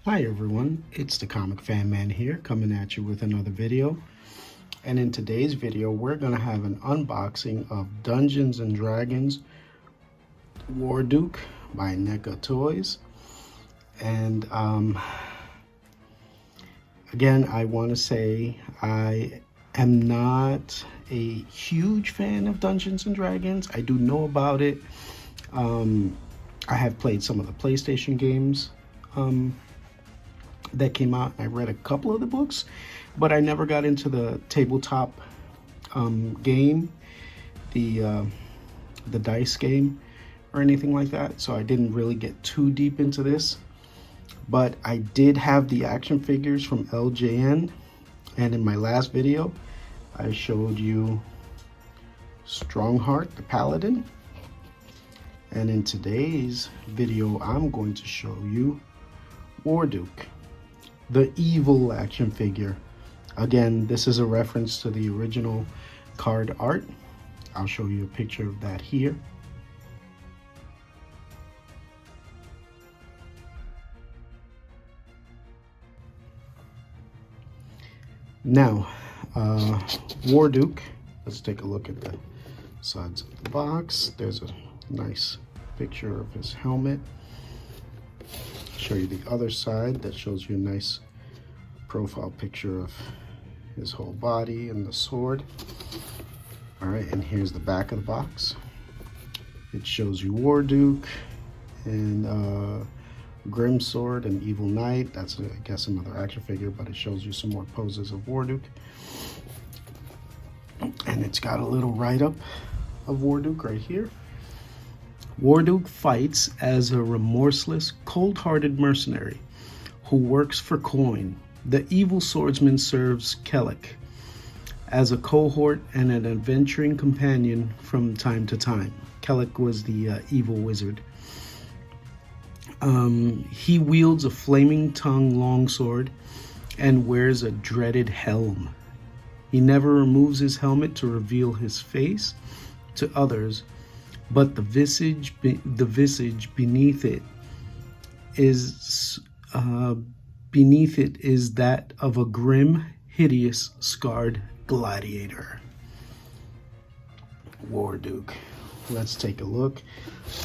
Hi everyone, it's the Comic Fan Man here, coming at you with another video. And in today's video, we're going to have an unboxing of Dungeons & Dragons Warduke by Neca Toys. And again, I want to say I am not a huge fan of Dungeons & Dragons. I do know about it. I have played some of the PlayStation games that came out. I read a couple of the books, but I never got into the tabletop game, the dice game or anything like that. So I didn't really get too deep into this, but I did have the action figures from LJN. And in my last video, I showed you Strongheart, the Paladin. And in today's video, I'm going to show you Warduke, the evil action figure. Again, this is a reference to the original card art. I'll show you a picture of that here. Now, Warduke, let's take a look at the sides of the box. There's a nice picture of his helmet. Show you the other side that shows you a nice profile picture of his whole body and the sword. All right, and here's the back of the box. It shows you Warduke and Grim Sword and Evil Knight. That's, I guess, another action figure, but it shows you some more poses of Warduke. And it's got a little write-up of Warduke right here. Warduke fights as a remorseless, cold-hearted mercenary who works for coin. The evil swordsman serves Kellic as a cohort and an adventuring companion from time to time. Kellic was the evil wizard. He wields a flaming tongue longsword and wears a dreaded helm. He never removes his helmet to reveal his face to others, but the visage beneath it is that of a grim, hideous, scarred gladiator. Warduke. Let's take a look.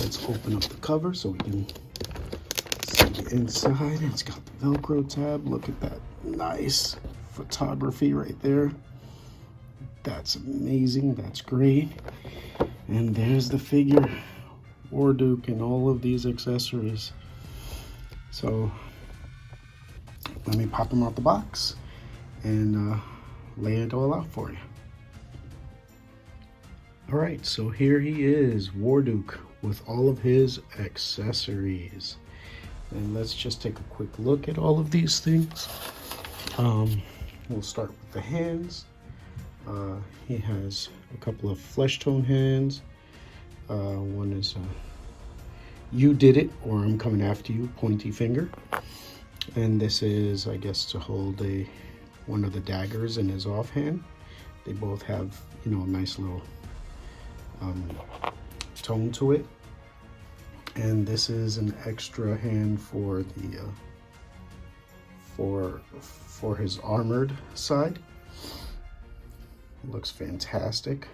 Let's open up the cover so we can see the inside. It's got the Velcro tab. Look at that nice photography right there. That's amazing. That's great. And there's the figure, Warduke, and all of these accessories. So let me pop him out the box and lay it all out for you. All right, so here he is, Warduke, with all of his accessories. And let's just take a quick look at all of these things. We'll start with the hands. He has a couple of flesh tone hands. One is you did it, or I'm coming after you, pointy finger. And this is, I guess, to hold one of the daggers in his offhand. They both have, you know, a nice little tone to it. And this is an extra hand for the for his armored side. Looks fantastic.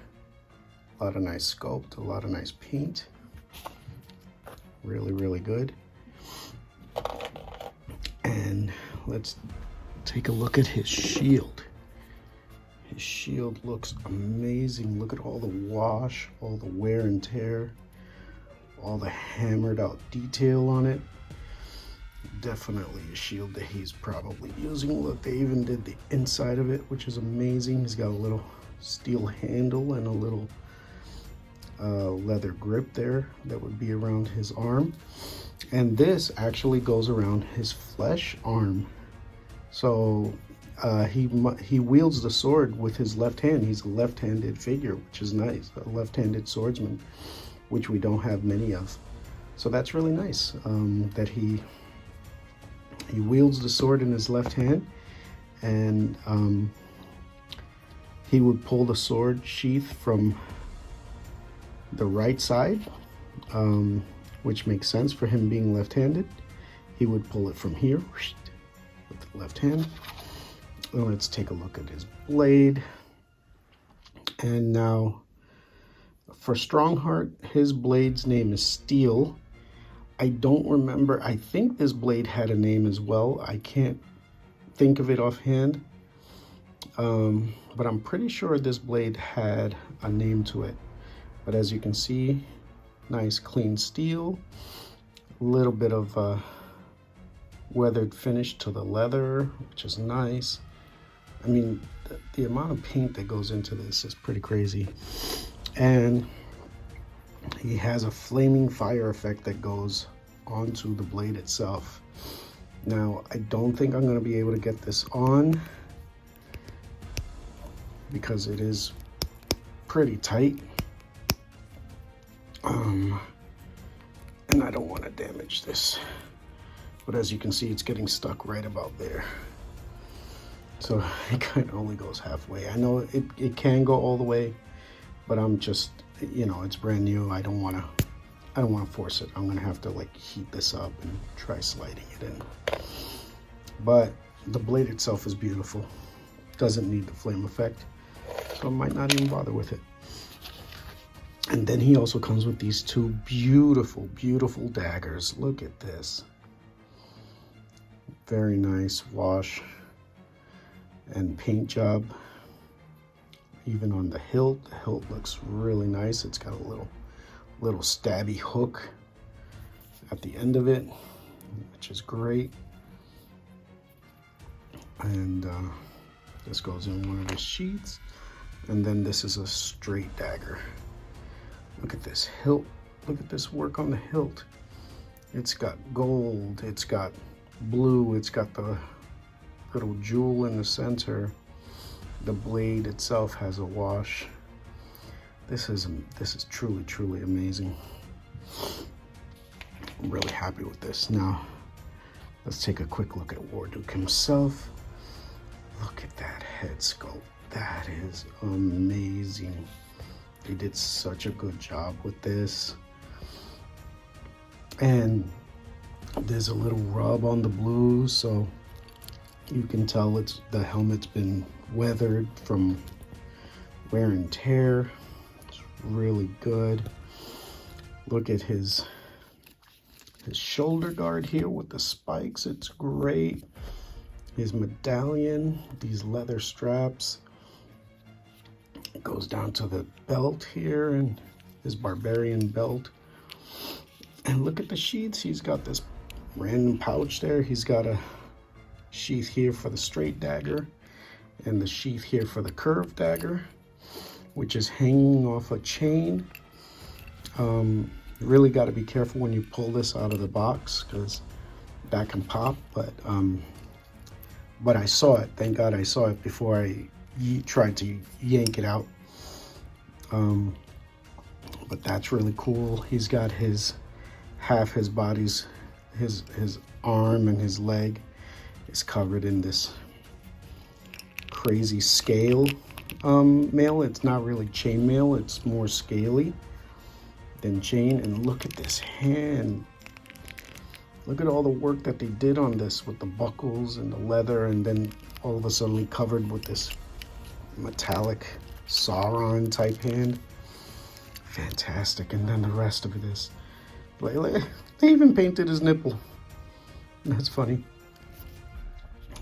A lot of nice sculpt, a lot of nice paint. Really, really good. And let's take a look at his shield. His shield looks amazing. Look at all the wash, all the wear and tear, all the hammered out detail on it. Definitely a shield that he's probably using. Look, they even did the inside of it, which is amazing. He's got a little steel handle and a little leather grip there that would be around his arm. And this actually goes around his flesh arm. So he wields the sword with his left hand. He's a left-handed figure, which is nice. A left-handed swordsman, which we don't have many of. So that's really nice that he wields the sword in his left hand, and he would pull the sword sheath from the right side, which makes sense for him being left-handed. he would pull it from here with the left hand. Now let's take a look at his blade. And now for Strongheart, his blade's name is Steel. I don't remember. I think this blade had a name as well. I can't think of it offhand. But I'm pretty sure this blade had a name to it. But as you can see, nice clean steel. A little bit of weathered finish to the leather, which is nice. I mean, the amount of paint that goes into this is pretty crazy. And he has a flaming fire effect that goes onto the blade itself. Now, I don't think I'm going to be able to get this on because it is pretty tight. And I don't want to damage this. But as you can see, it's getting stuck right about there. So it kind of only goes halfway. I know it can go all the way, but I'm just, you know, it's brand new. I don't want to force it. I'm gonna have to like heat this up and try sliding it in. But the blade itself is beautiful. Doesn't need the flame effect, so I might not even bother with it. And then he also comes with these two beautiful, beautiful daggers. Look at this. Very nice wash and paint job. Even on the hilt looks really nice. It's got a little stabby hook at the end of it, which is great. And this goes in one of the sheaths. And then this is a straight dagger. Look at this hilt. Look at this work on the hilt. It's got gold, it's got blue, it's got the little jewel in the center. The blade itself has a wash. This is truly, truly amazing. I'm really happy with this. Now, let's take a quick look at Warduke himself. Look at that head sculpt. That is amazing. They did such a good job with this. And there's a little rub on the blue, so you can tell it's the helmet's been weathered from wear and tear. It's really good. Look at his shoulder guard here with the spikes. It's great. His medallion, these leather straps. It goes down to the belt here and his barbarian belt. And look at the sheaths. He's got this random pouch there. He's got a sheath here for the straight dagger and the sheath here for the curved dagger, which is hanging off a chain. You really got to be careful when you pull this out of the box because that can pop, but I saw it. Thank God I saw it before I tried to yank it out. But that's really cool. He's got half his body's, his arm and his leg is covered in this crazy scale mail. It's not really chain mail, it's more scaly than chain. And look at this hand. Look at all the work that they did on this with the buckles and the leather, and then all of a sudden covered with this metallic Sauron type hand. Fantastic. And then the rest of this, like, they even painted his nipple. That's funny.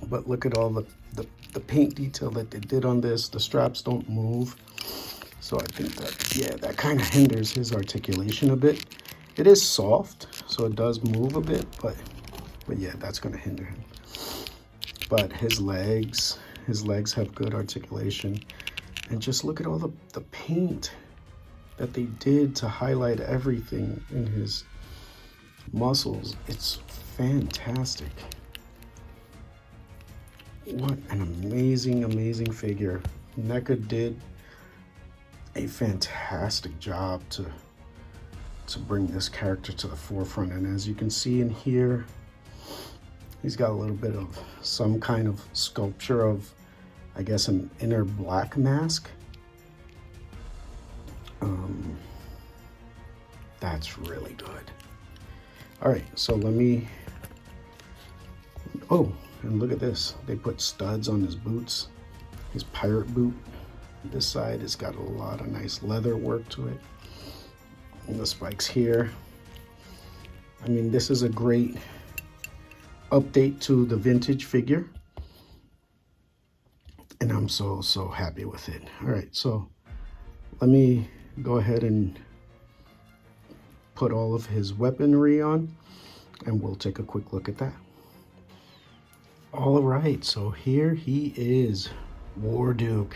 But look at all the paint detail that they did on this. The straps don't move, so I think that, yeah, that kind of hinders his articulation a bit. It is soft, so it does move a bit, but yeah, that's going to hinder him. But his legs have good articulation. And just look at all the paint that they did to highlight everything in his muscles. It's fantastic. What an amazing, amazing figure. Neca did a fantastic job to bring this character to the forefront. And as you can see in here, he's got a little bit of some kind of sculpture of, I guess, an inner black mask. That's really good. All right, so let me Oh, and look at this. They put studs on his boots, his pirate boot. This side has got a lot of nice leather work to it. And the spikes here. I mean, this is a great update to the vintage figure. And I'm so happy with it. All right, so let me go ahead and put all of his weaponry on, and we'll take a quick look at that. All right, so here he is, Warduke,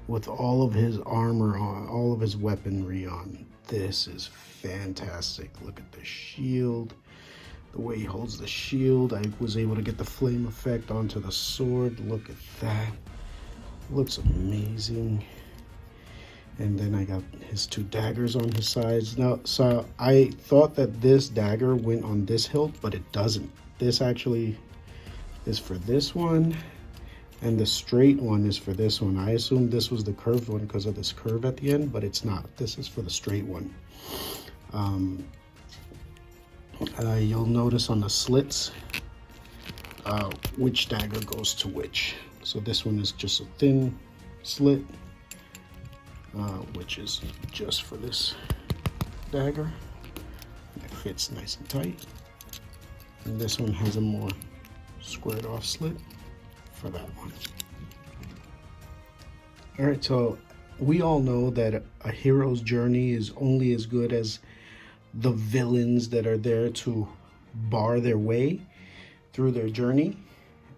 with all of his armor on, all of his weaponry on. This is fantastic. Look at the shield, the way he holds the shield. I was able to get the flame effect onto the sword. Look at that. Looks amazing. And then I got his 2 daggers on his sides. Now, so I thought that this dagger went on this hilt, but it doesn't. This actually is for this one, and the straight one is for this one. I assumed this was the curved one because of this curve at the end, but it's not. This is for the straight one. You'll notice on the slits which dagger goes to which. So this one is just a thin slit, which is just for this dagger. It fits nice and tight. And this one has a more squared off slit for that one. All right, so we all know that a hero's journey is only as good as the villains that are there to bar their way through their journey.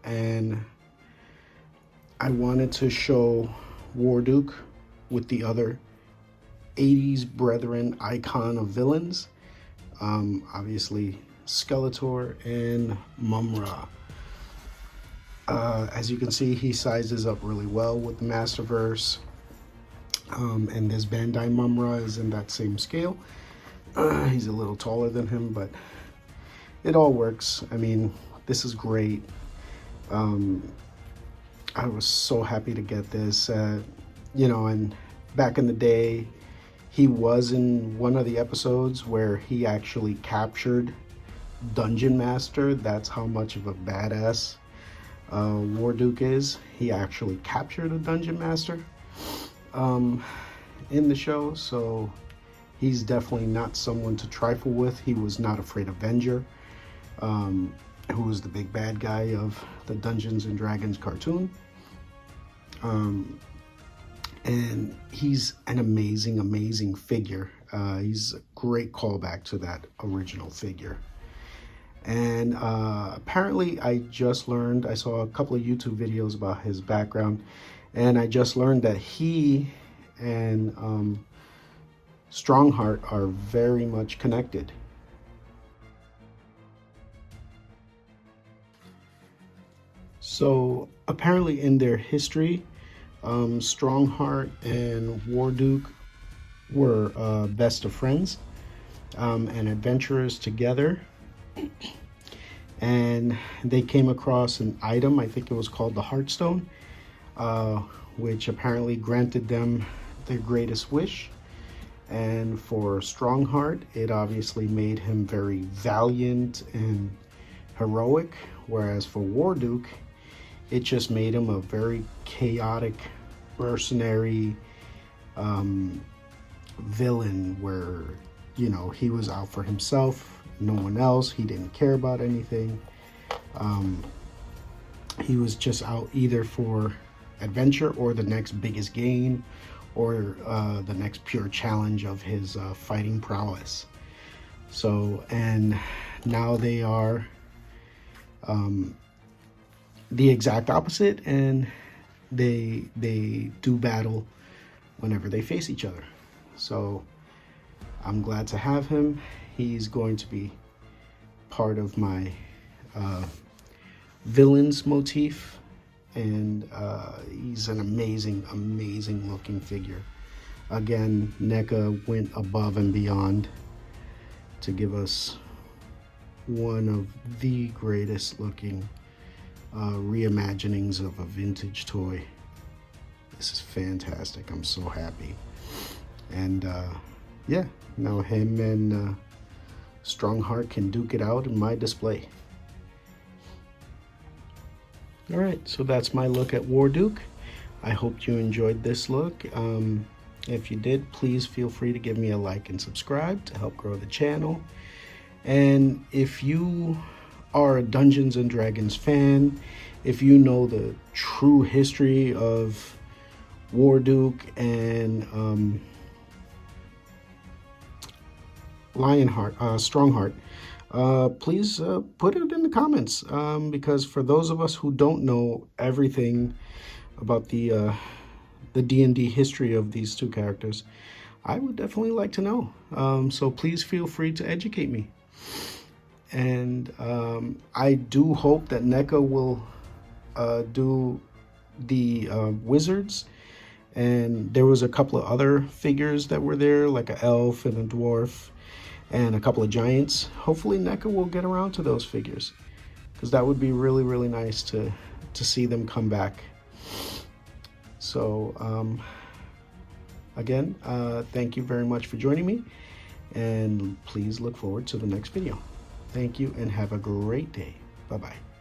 And I wanted to show Warduke with the other 80s brethren icon of villains. Obviously Skeletor and Mumm-Ra. As you can see, he sizes up really well with the Masterverse. And this Bandai Mumm-Ra is in that same scale. He's a little taller than him, but it all works. I mean, this is great. I was so happy to get this, you know, and back in the day, he was in one of the episodes where he actually captured Dungeon Master. That's how much of a badass Warduke is. He actually captured a Dungeon Master in the show, so he's definitely not someone to trifle with. He was not afraid of Venger, who was the big bad guy of the Dungeons and Dragons cartoon. And he's an amazing figure. He's a great callback to that original figure. And apparently I just learned, I saw a couple of YouTube videos about his background, and I just learned that he and Strongheart are very much connected. So apparently in their history, Strongheart and Warduke were best of friends and adventurers together. And they came across an item, I think it was called the Heartstone, which apparently granted them their greatest wish. And for Strongheart, it obviously made him very valiant and heroic, whereas for Warduke, it just made him a very chaotic, mercenary villain where, you know, he was out for himself, no one else. He didn't care about anything. He was just out either for adventure or the next biggest gain or the next pure challenge of his fighting prowess. So, and now they are the exact opposite, and they do battle whenever they face each other. So I'm glad to have him. He's going to be part of my villains motif, and he's an amazing looking figure. Again, Neca went above and beyond to give us one of the greatest looking reimaginings of a vintage toy. This is fantastic. I'm so happy. And yeah, now him and Strongheart can duke it out in my display. All right, so that's my look at Warduke. I hope you enjoyed this look. If you did, please feel free to give me a like and subscribe to help grow the channel. And if you are a Dungeons and Dragons fan, if you know the true history of Warduke and Strongheart, please put it in the comments, because for those of us who don't know everything about the D&D history of these two characters, I would definitely like to know. So please feel free to educate me. And I do hope that Neca will do the wizards. And there was a couple of other figures that were there, like an elf and a dwarf and a couple of giants. Hopefully Neca will get around to those figures, because that would be really, really nice to see them come back. So again, thank you very much for joining me, and please look forward to the next video. Thank you and have a great day. Bye-bye.